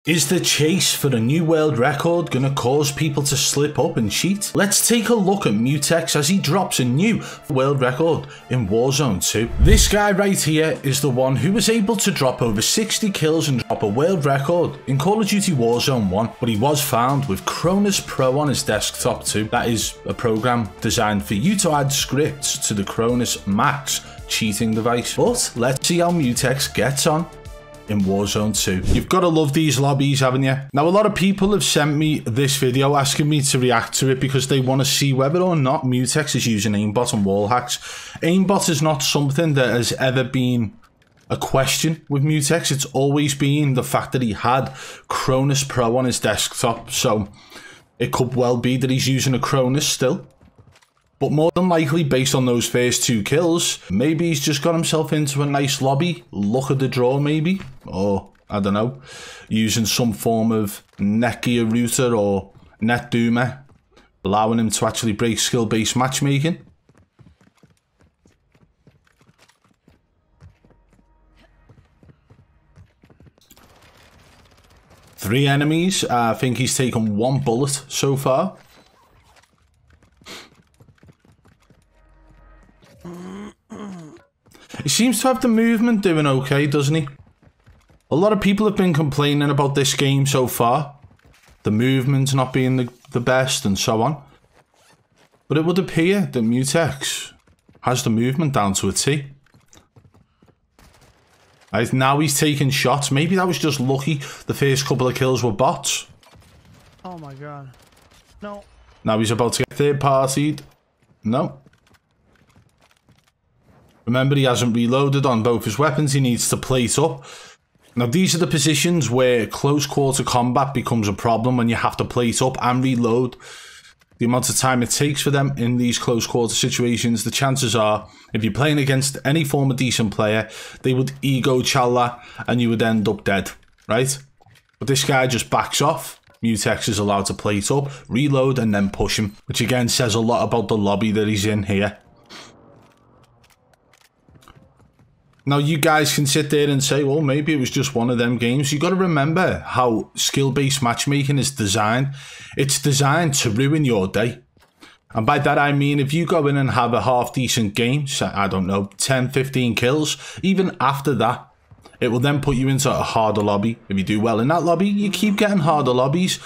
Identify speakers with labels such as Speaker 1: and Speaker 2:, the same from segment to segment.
Speaker 1: Is the chase for a new world record going to cause people to slip up and cheat? Let's take a look at Mutex as he drops a new world record in Warzone 2. This guy right here is the one who was able to drop over 60 kills and drop a world record in Call of Duty Warzone 1, but he was found with Cronus Pro on his desktop too. That is a program designed for you to add scripts to the Cronus Max cheating device. But let's see how Mutex gets on in Warzone 2. You've got to love these lobbies, haven't you? Now, a lot of people have sent me this video asking me to react to it because they want to see whether or not Mutex is using aimbot and wall hacks. Aimbot is not something that has ever been a question with Mutex. It's always been the fact that he had Cronus Pro on his desktop, so it could well be that he's using a Cronus still. But more than likely, based on those first 2 kills, maybe he's just got himself into a nice lobby, luck of the draw maybe, or I don't know, using some form of Netgear router or NetDoomer, allowing him to actually break skill-based matchmaking. Three enemies. I think he's taken 1 bullet so far. He seems to have the movement doing okay, doesn't he? A lot of people have been complaining about this game so far. The movement not being the best and so on. But it would appear that Mutex has the movement down to a T. Now he's taking shots. Maybe that was just lucky. The first couple of kills were bots.
Speaker 2: Oh my god. No.
Speaker 1: Now he's about to get third-partied. No. Remember, he hasn't reloaded on both his weapons. He needs to plate up. Now, these are the positions where close quarter combat becomes a problem when you have to plate up and reload. The amount of time it takes for them in these close quarter situations, the chances are, if you're playing against any form of decent player, they would ego challa and you would end up dead, right? But this guy just backs off. Mutex is allowed to plate up, reload, and then push him, which again says a lot about the lobby that he's in here. Now, you guys can sit there and say, well, maybe it was just one of them games. You've got to remember how skill-based matchmaking is designed. It's designed to ruin your day. And by that, I mean, if you go in and have a half-decent game, so, I don't know, 10, 15 kills, even after that, it will then put you into a harder lobby. If you do well in that lobby, you keep getting harder lobbies.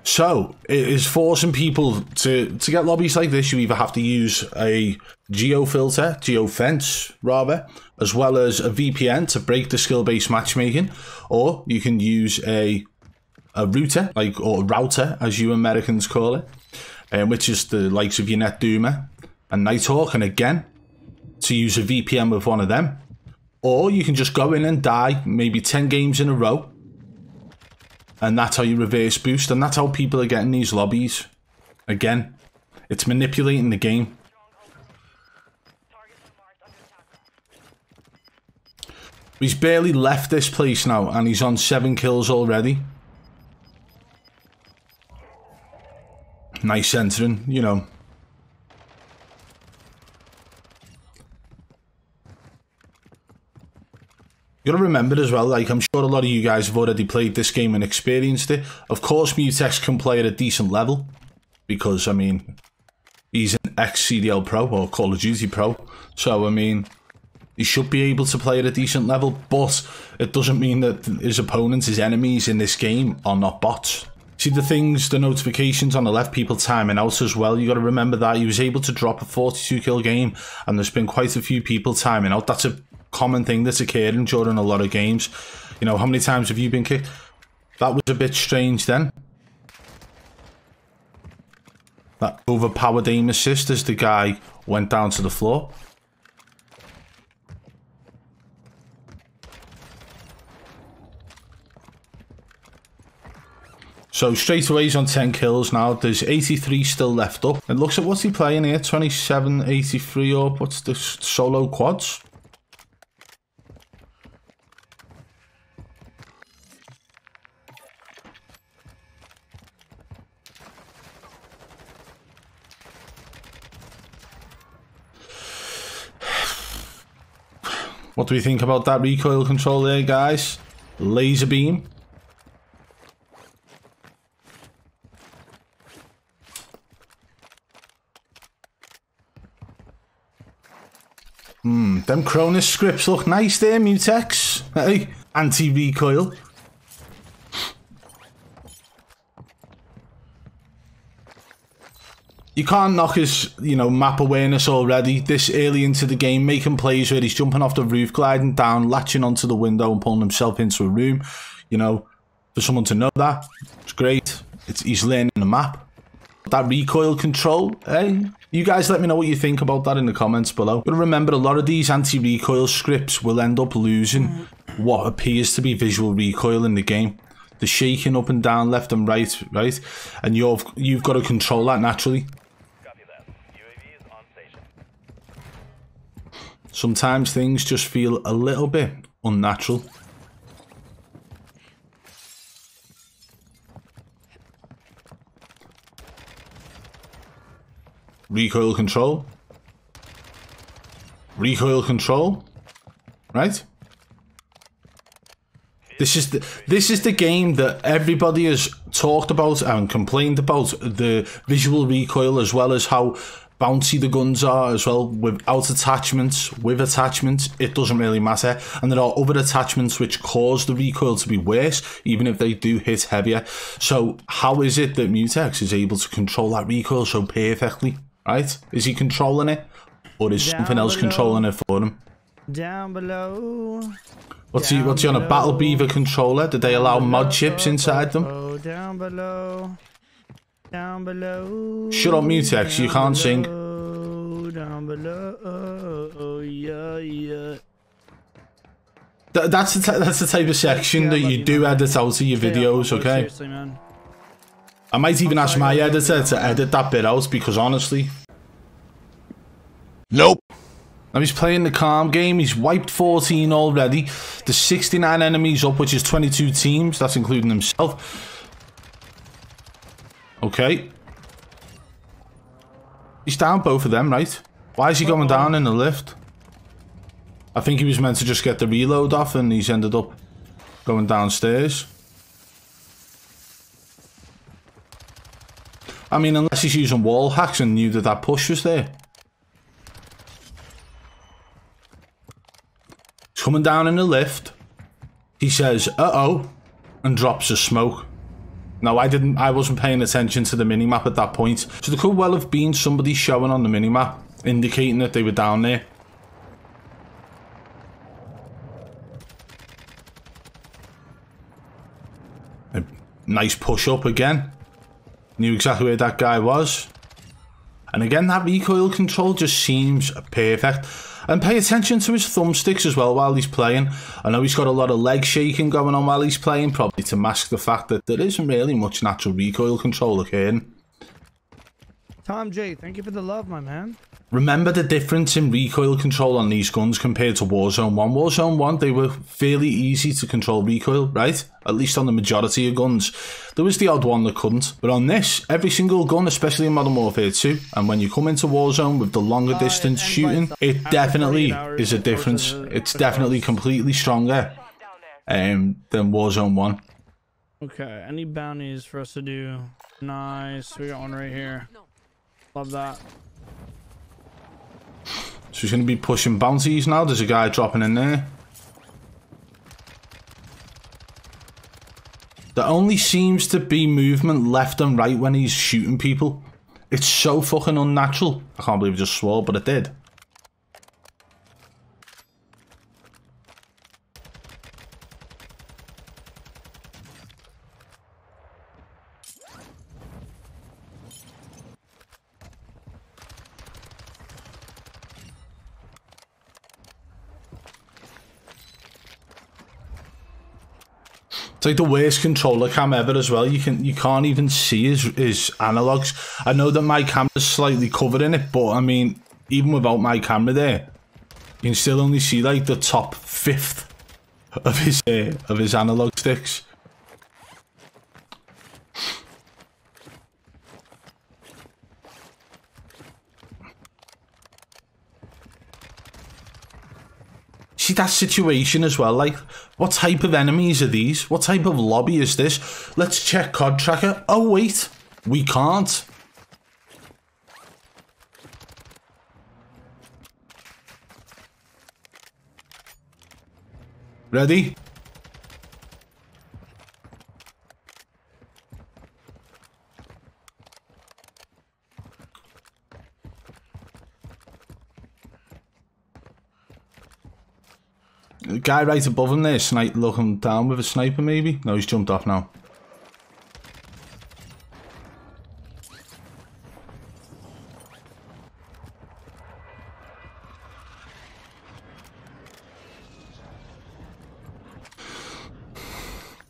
Speaker 1: So, it is forcing people to get lobbies like this. You either have to use a geofence rather, as well as a VPN to break the skill-based matchmaking, or you can use a router, or router as you Americans call it, which is the likes of your NetDoomer and Nighthawk, and again, to use a VPN with one of them. Or you can just go in and die maybe 10 games in a row, and that's how you reverse boost, and that's how people are getting these lobbies. Again, it's manipulating the game. He's barely left this place now, and he's on 7 kills already. Nice entering, you know. You gotta remember as well, like, I'm sure a lot of you guys have already played this game and experienced it. Of course, Mutex can play at a decent level, because, I mean, he's an ex-CDL Pro, or Call of Duty Pro, so, I mean, he should be able to play at a decent level, but it doesn't mean that his opponents, his enemies in this game, are not bots. See the things, the notifications on the left, people timing out as well. You got to remember that he was able to drop a 42 kill game, and there's been quite a few people timing out. That's a common thing that's occurring during a lot of games. You know, how many times have you been kicked? That was a bit strange then. That overpowered aim assist as the guy went down to the floor. So straight away he's on 10 kills now. There's 83 still left up. And looks at what's he playing here, 27, 83 up. What's the solo quads? What do we think about that recoil control there, guys? Laser beam. Them Cronus scripts look nice there, Mutex. Hey, anti-recoil. You can't knock his, map awareness already. This early into the game, making plays where he's jumping off the roof, gliding down, latching onto the window and pulling himself into a room. For someone to know that, it's great. He's learning the map. That recoil control, hey, you guys let me know what you think about that in the comments below. But remember, a lot of these anti-recoil scripts will end up losing what appears to be visual recoil in the game. The shaking up and down, left and right, and you've got to control that naturally. Sometimes things just feel a little bit unnatural. Recoil control. Recoil control. Right? This is the game that everybody has talked about and complained about, the visual recoil, as well as how bouncy the guns are as well, without attachments, with attachments, it doesn't really matter. And there are other attachments which cause the recoil to be worse, even if they do hit heavier. So how is it that Mutex is able to control that recoil so perfectly, right? Is he controlling it, or is something else controlling it for him?
Speaker 2: Down below.
Speaker 1: What's he on, a Battle Beaver controller? Did they allow mod chips inside them?
Speaker 2: Down below. Down below.
Speaker 1: Shut up, Mutex, you can't sing.
Speaker 2: Down below. Yeah.
Speaker 1: That's the type of section that you do edit out of your videos, okay?
Speaker 2: Seriously, man.
Speaker 1: I might even ask my editor to edit that bit out, because honestly... Nope. Now he's playing the calm game, he's wiped 14 already. There's 69 enemies up, which is 22 teams, that's including himself. Okay. He's down both of them, right? Why is he going down in the lift? I think he was meant to just get the reload off and he's ended up going downstairs. I mean, unless he's using wall hacks and knew that push was there. He's coming down in the lift. He says, uh-oh, and drops a smoke. No, I wasn't paying attention to the minimap at that point. So there could well have been somebody showing on the minimap, indicating that they were down there. A nice push up again. Knew exactly where that guy was. And again, that recoil control just seems perfect. And pay attention to his thumbsticks as well while he's playing. I know he's got a lot of leg shaking going on while he's playing, probably to mask the fact that there isn't really much natural recoil control occurring.
Speaker 2: Tom J, thank you for the love, my man.
Speaker 1: Remember the difference in recoil control on these guns compared to Warzone 1. Warzone 1, they were fairly easy to control recoil, right? At least on the majority of guns. There was the odd one that couldn't. But on this, every single gun, especially in Modern Warfare 2, and when you come into Warzone with the longer distance shooting, it definitely is a difference. It's definitely completely stronger than Warzone 1.
Speaker 2: Okay, any bounties for us to do? Nice, we got one right here. Love that.
Speaker 1: So he's going to be pushing bounties now. There's a guy dropping in there. There only seems to be movement left and right when he's shooting people. It's so fucking unnatural. I can't believe I just swore, but it did. It's like the worst controller cam ever as well. You can't even see his analogs. I know that my camera's slightly covering it, but I mean, even without my camera there, you can still only see like the top fifth of his analog sticks. See that situation as well, like, what type of enemies are these? What type of lobby is this? Let's check COD tracker. Oh wait, we can't. Ready? The guy right above him there, looking down with a sniper maybe? No, he's jumped off now.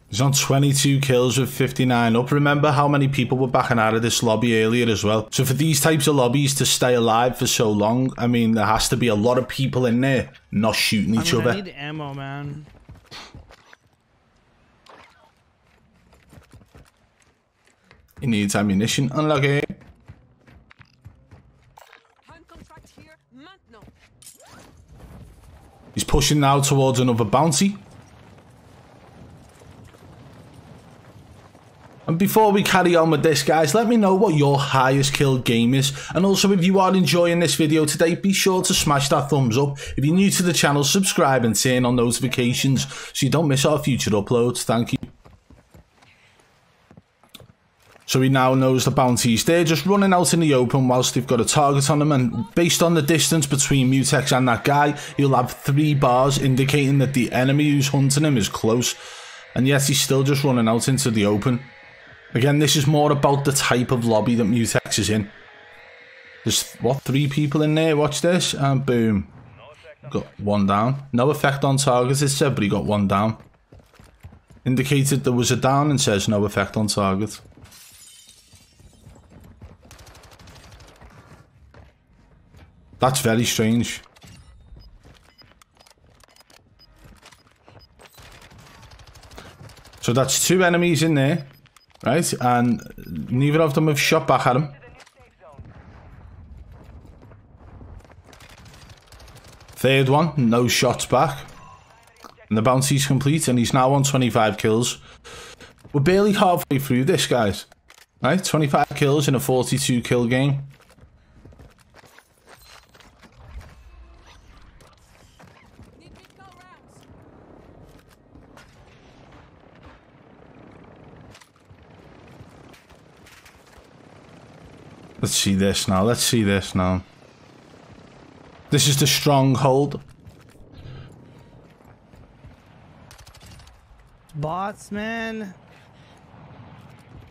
Speaker 1: He's on 22 kills with 59 up. Remember how many people were backing out of this lobby earlier as well. So for these types of lobbies to stay alive for so long, I mean, there has to be a lot of people in there not shooting each other.
Speaker 2: I need ammo, man.
Speaker 1: He needs ammunition. Unlucky. He's pushing now towards another bounty. And before we carry on with this, guys, let me know what your highest kill game is. And also, if you are enjoying this video today, be sure to smash that thumbs up. If you're new to the channel, subscribe and turn on notifications so you don't miss our future uploads. Thank you. So he now knows the bounty's there, just running out in the open whilst they've got a target on him. And based on the distance between Mutex and that guy, he'll have 3 bars indicating that the enemy who's hunting him is close. And yet he's still just running out into the open. Again, this is more about the type of lobby that Mutex is in. There's, what, 3 people in there? Watch this. And boom. Got 1 down. No effect on target, it said, but he got 1 down. Indicated there was a down and says no effect on target. That's very strange. So that's 2 enemies in there. Right, and neither of them have shot back at him. Third one, no shots back. And the bounty's complete, and he's now on 25 kills. We're barely halfway through this, guys. Right, 25 kills in a 42 kill game. Let's see this now. Let's see this now. This is the stronghold.
Speaker 2: Bots, man.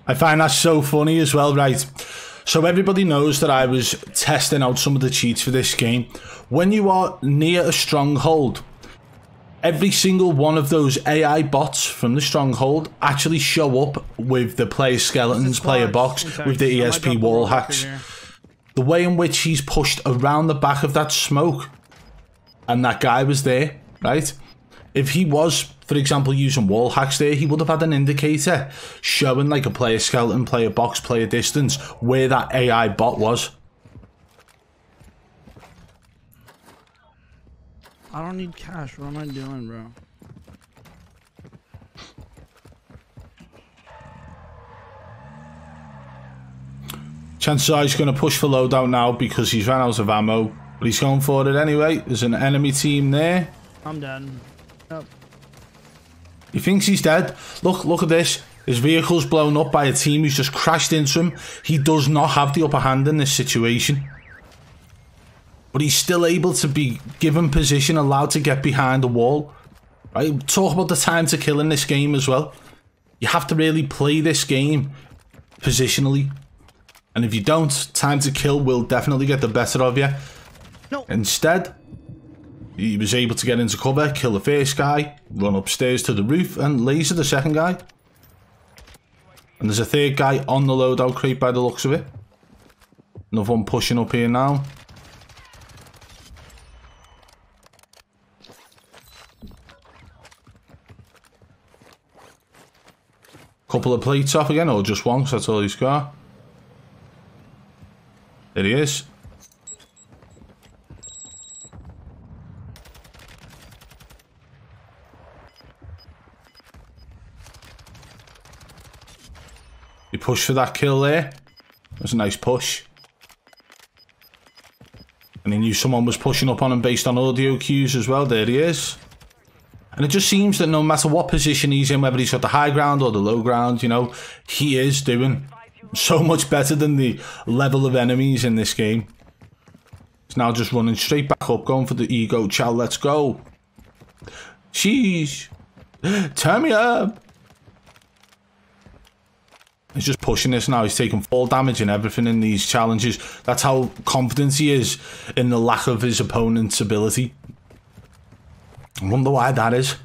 Speaker 1: I find that so funny as well, right? So everybody knows that I was testing out some of the cheats for this game. When you are near a stronghold, every single one of those AI bots from the stronghold actually show up with the player skeletons, player box, with the ESP wall hacks. The way in which he's pushed around the back of that smoke, and that guy was there, right? If he was, for example, using wall hacks there, he would have had an indicator showing like a player skeleton, player box, player distance, where that AI bot was.
Speaker 2: I don't need cash. What am I doing, bro?
Speaker 1: Chances are he's going to push for loadout now because he's ran out of ammo. But he's going for it anyway. There's an enemy team there.
Speaker 2: I'm dead. Yep.
Speaker 1: He thinks he's dead. Look at this. His vehicle's blown up by a team who's just crashed into him. He does not have the upper hand in this situation. But he's still able to be given position, allowed to get behind the wall. Right? Talk about the time to kill in this game as well. You have to really play this game positionally. And if you don't, time to kill will definitely get the better of you.
Speaker 2: No.
Speaker 1: Instead, he was able to get into cover, kill the first guy, run upstairs to the roof, and laser the second guy. And there's a third guy on the loadout crate by the looks of it. Another one pushing up here now. Couple of plates off again, or just one, because that's all he's got. There he is. He pushed for that kill there. That was a nice push. And he knew someone was pushing up on him based on audio cues as well. There he is. And it just seems that no matter what position he's in, whether he's got the high ground or the low ground, you know, he is doing so much better than the level of enemies in this game. He's now just running straight back up, going for the ego. Chow, let's go. Sheesh. Turn me up. He's just pushing this now. He's taking fall damage and everything in these challenges. That's how confident he is in the lack of his opponent's ability. I wonder why that is.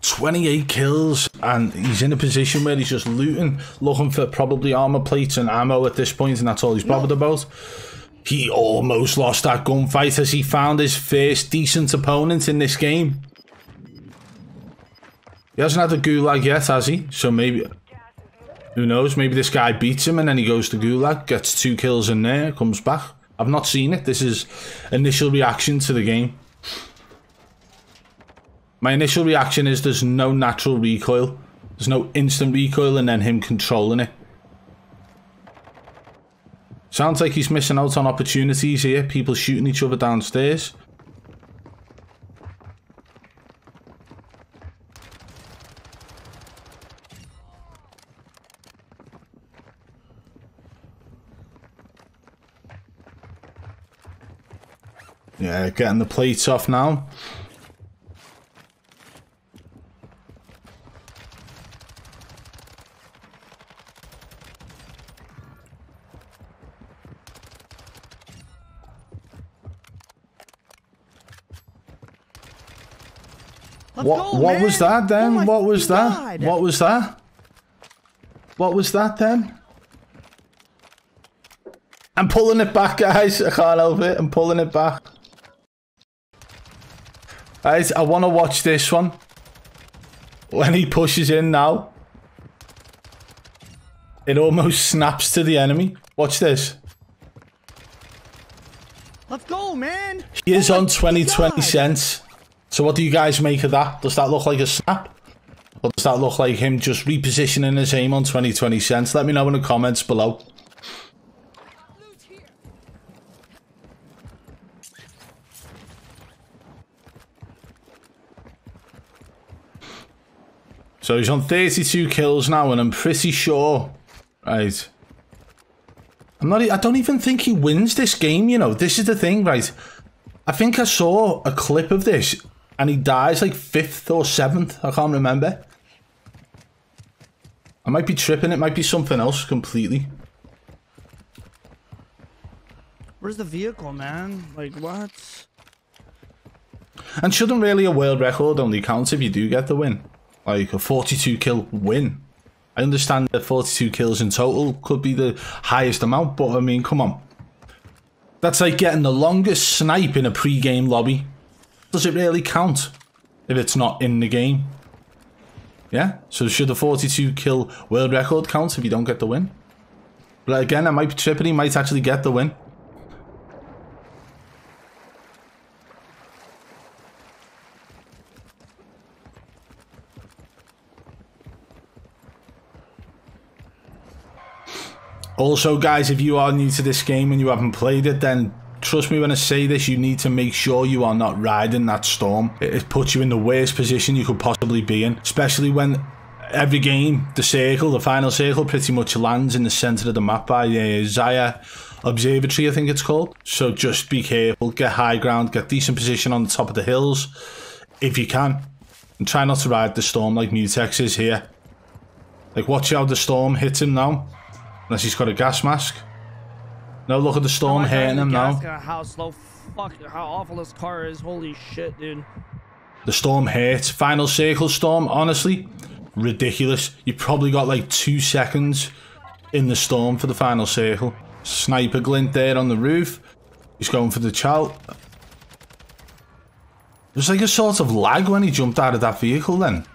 Speaker 1: "28 kills, and he's in a position where he's just looting, looking for probably armor plates and ammo at this point, and that's all he's bothered about. He almost lost that gunfight as he found his first decent opponent in this game. He hasn't had a gulag yet, has he? So maybe, who knows, maybe this guy beats him and then he goes to gulag, gets 2 kills in there, comes back. I've not seen it. This is initial reaction to the game. My initial reaction is there's no natural recoil. There's no instant recoil and then him controlling it. Sounds like he's missing out on opportunities here. People shooting each other downstairs. Yeah, getting the plates off now. What was that then? Oh, what was that? God. What was that? What was that then? I'm pulling it back, guys. I can't help it. I'm pulling it back. Guys, I want to watch this one. When he pushes in now. It almost snaps to the enemy. Watch this.
Speaker 2: Let's go, man.
Speaker 1: He is on 20 cents. So what do you guys make of that? Does that look like a snap? Or does that look like him just repositioning his aim on 20 cents? Let me know in the comments below. So he's on 32 kills now, and I'm pretty sure, right? I don't even think he wins this game, you know. This is the thing, right? I think I saw a clip of this, and he dies like 5th or 7th. I can't remember. I might be tripping. It might be something else completely.
Speaker 2: Where's the vehicle, man? Like, what?
Speaker 1: And shouldn't really a world record only count if you do get the win? Like a 42 kill win. I understand that 42 kills in total could be the highest amount, but I mean, come on. That's like getting the longest snipe in a pre-game lobby. Does it really count if it's not in the game? Yeah, so should the 42 kill world record count if you don't get the win? But again, I might be tripping, he might actually get the win. Also, guys, if you are new to this game and you haven't played it, then trust me when I say this, you need to make sure you are not riding that storm. It puts you in the worst position you could possibly be in, especially when every game, the final circle pretty much lands in the center of the map by Zaya Observatory, I think it's called. So just be careful, get high ground, get decent position on the top of the hills if you can, and try not to ride the storm like Mutex is here. Like, watch how the storm hits him now, unless he's got a gas mask. No, look at the storm hitting him now.
Speaker 2: How slow, fuck, how awful this car is. Holy shit, dude.
Speaker 1: The storm hit. Final circle storm, honestly, ridiculous. You probably got like 2 seconds in the storm for the final circle. Sniper glint there on the roof. He's going for the chow. There's like a sort of lag when he jumped out of that vehicle then.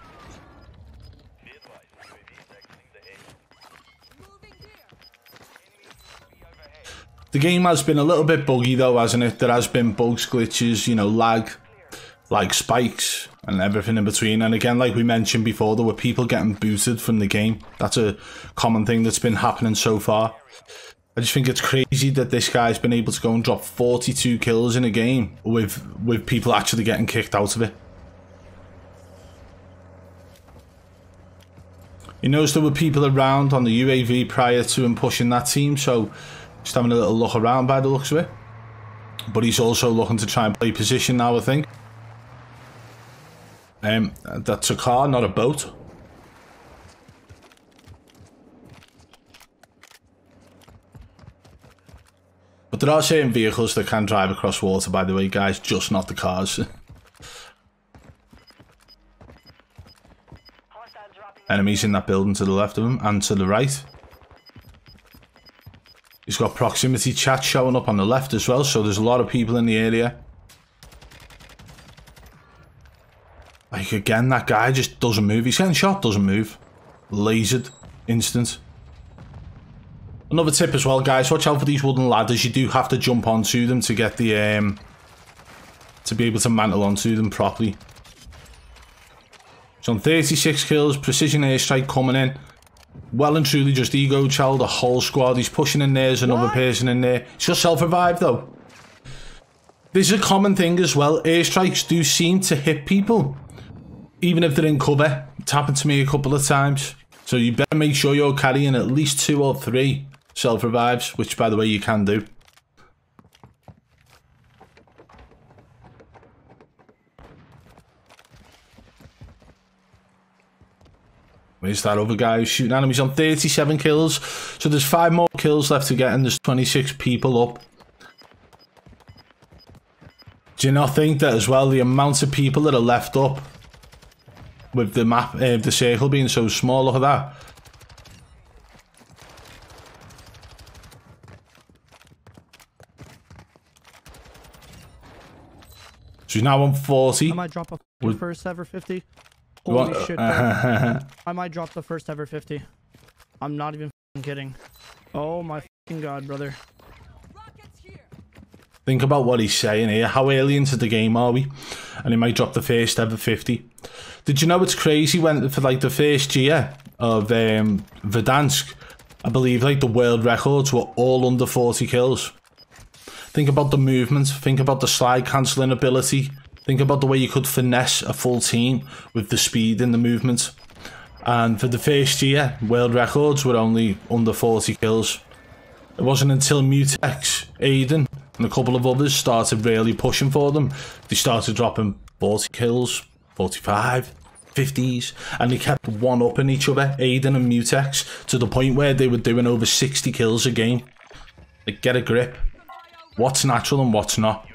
Speaker 1: The game has been a little bit buggy though, hasn't it? There has been bugs, glitches, you know, lag, like spikes and everything in between. And again, like we mentioned before, there were people getting booted from the game. That's a common thing that's been happening so far. I just think it's crazy that this guy's been able to go and drop 42 kills in a game with people actually getting kicked out of it. He knows there were people around on the UAV prior to him pushing that team, so just having a little look around by the looks of it. But he's also looking to try and play position now, I think. That's a car, not a boat. But there are certain vehicles that can drive across water, by the way, guys, just not the cars. Enemies in that building to the left of him and to the right. He's got proximity chat showing up on the left as well, so there's a lot of people in the area. Like, again, that guy just doesn't move. He's getting shot, doesn't move. Lasered. Instant. Another tip as well, guys, watch out for these wooden ladders. You do have to jump onto them to get the, to be able to mantle onto them properly. He's on 36 kills, precision airstrike coming in. Well and truly just ego chow the whole squad. He's pushing in there, there's another person in there. He's just self-revived though. This is a common thing as well. Airstrikes do seem to hit people, even if they're in cover. It's happened to me a couple of times. So you better make sure you're carrying at least 2 or 3 self-revives, which by the way you can do. Where's that other guy who's shooting at him? He's on 37 kills. So there's 5 more kills left to get and there's 26 people up. Do you not think that as well, the amount of people that are left up with the map, the circle being so small, look at that. So he's now on 40.
Speaker 2: I might drop a first ever 50. Holy shit, bro. I might drop the first ever 50. I'm not even kidding. Oh my fucking god, brother.
Speaker 1: Think about what he's saying here. How early into the game are we? And he might drop the first ever 50. Did you know it's crazy when, for like the first year of Verdansk, I believe like the world records were all under 40 kills. Think about the movement. Think about the slide cancelling ability. Think about the way you could finesse a full team with the speed in the movement. And for the first year, world records were only under 40 kills. It wasn't until Mutex, Aiden, and a couple of others started really pushing for them. They started dropping 40 kills, 45, 50s, and they kept one-upping each other, Aiden and Mutex, to the point where they were doing over 60 kills a game. Like, get a grip. What's natural and what's not?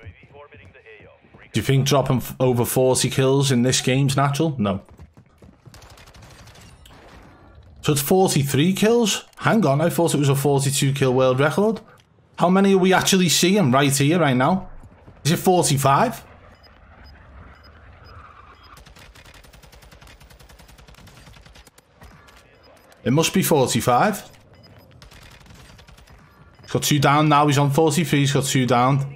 Speaker 1: Do you think dropping over 40 kills in this game's natural? No. So it's 43 kills? Hang on, I thought it was a 42 kill world record. How many are we actually seeing right here, right now? Is it 45? It must be 45. He's got 2 down now, he's on 43, he's got 2 down.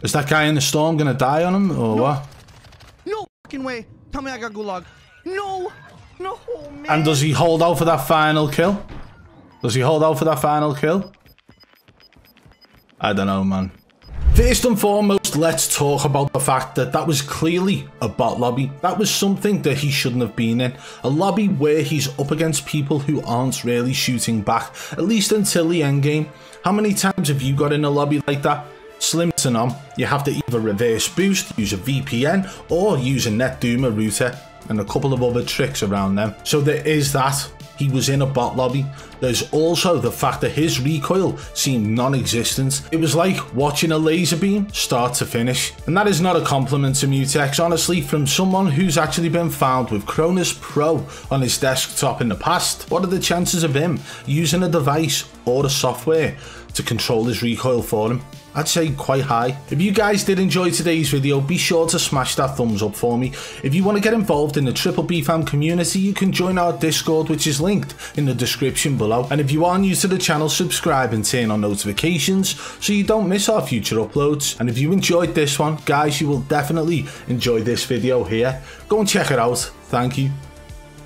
Speaker 1: Is that guy in the storm gonna die on him, or what?
Speaker 2: No fucking way. Tell me I got gulag. No. No, man.
Speaker 1: And does he hold out for that final kill? Does he hold out for that final kill? I don't know, man. First and foremost, let's talk about the fact that that was clearly a bot lobby. That was something that he shouldn't have been in. A lobby where he's up against people who aren't really shooting back, at least until the end game. How many times have you got in a lobby like that? Slim to none. You have to either reverse boost, use a VPN, or use a NetDoomer router, and a couple of other tricks around them. So there is that. He was in a bot lobby. There's also the fact that his recoil seemed non-existent. It was like watching a laser beam start to finish. And that is not a compliment to Mutex, honestly, from someone who's actually been found with Cronus Pro on his desktop in the past. What are the chances of him using a device or the software to control his recoil for him? I'd say quite high. If you guys did enjoy today's video, be sure to smash that thumbs up for me. If you want to get involved in the Triple B fam community, you can join our Discord, which is linked in the description below. And if you are new to the channel, subscribe and turn on notifications so you don't miss our future uploads. And if you enjoyed this one, guys, you will definitely enjoy this video here. Go and check it out. Thank you.